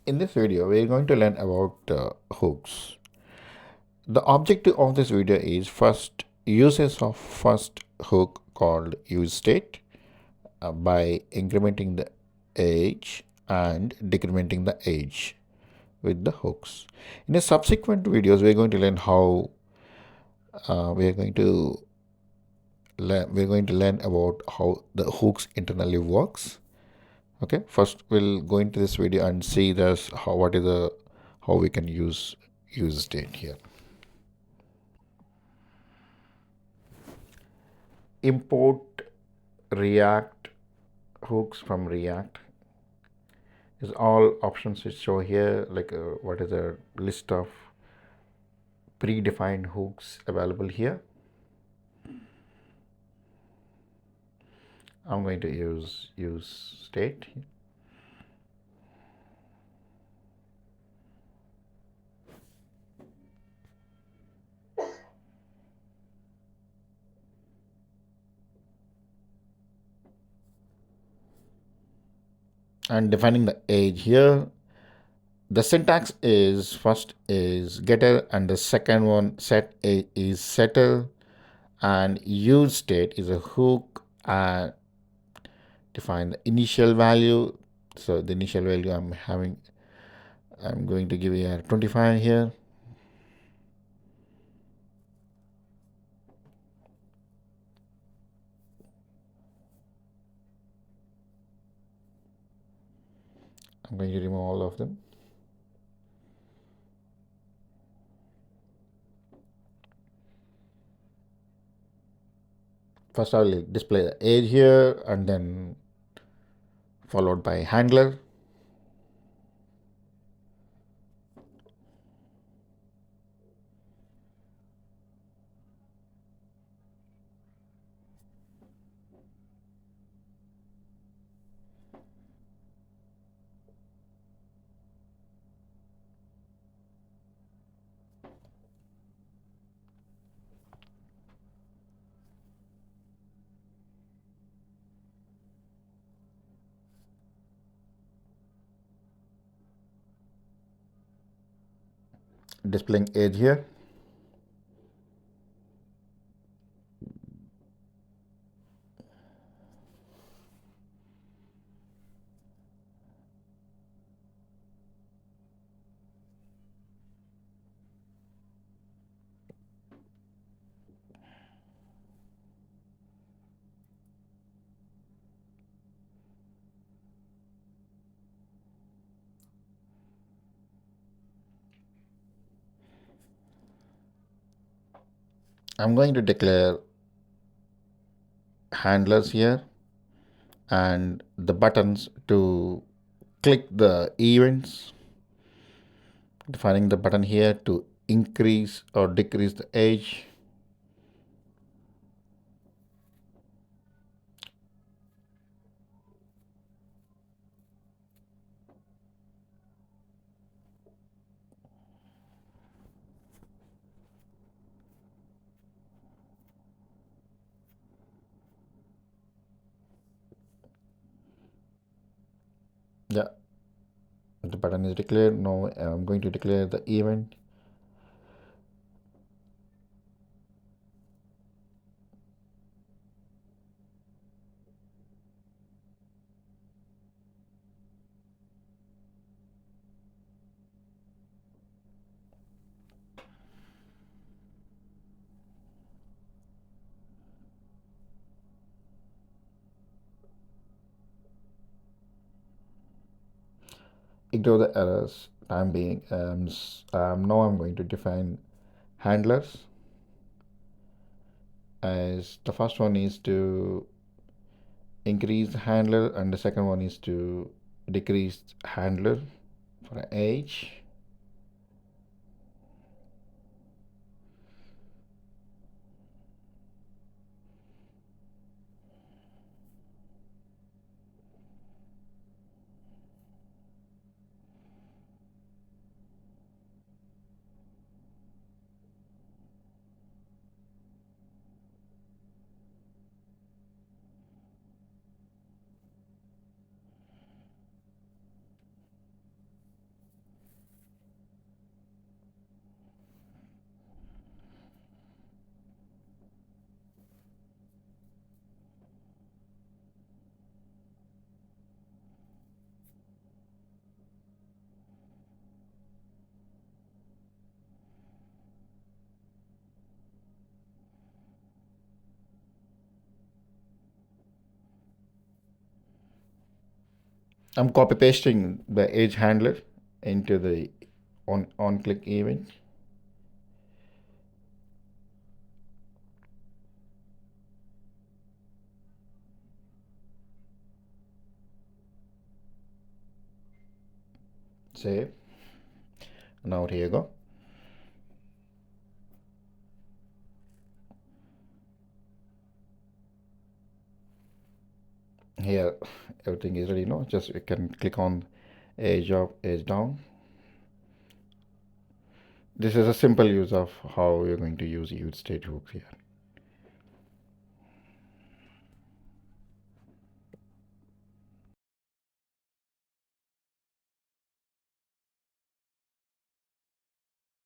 In this video, we're going to learn about hooks. The objective of this video is first uses of first hook called useState by incrementing the age and decrementing the age with the hooks. In the subsequent videos, we're going to learn how we're going to learn about how the hooks internally works. Okay, first we'll go into this video and see this how we can use state here. Import react hooks from react is all options which show here, like what is a list of predefined hooks available here. I'm going to use state. And defining the age here, the syntax is first is getter and the second one set is setter, and use state is a hook and define the initial value. So the initial value I'm going to give you 25 here. I'm going to remove all of them. First I will display the age here and then followed by handler. Displaying age here. I'm going to declare handlers here and the buttons to click the events, defining the button here to increase or decrease the age. Yeah, the button is declared. Now I'm going to declare the event. Ignore the errors time being. Now I'm going to define handlers, as the first one is to increase the handler and the second one is to decrease handler for age. I'm copy pasting the edge handler into the on click event. Save. Now here you go. Here everything is ready now. Just you can click on edge up, edge down. This is a simple use of how you're going to use UseState hooks here.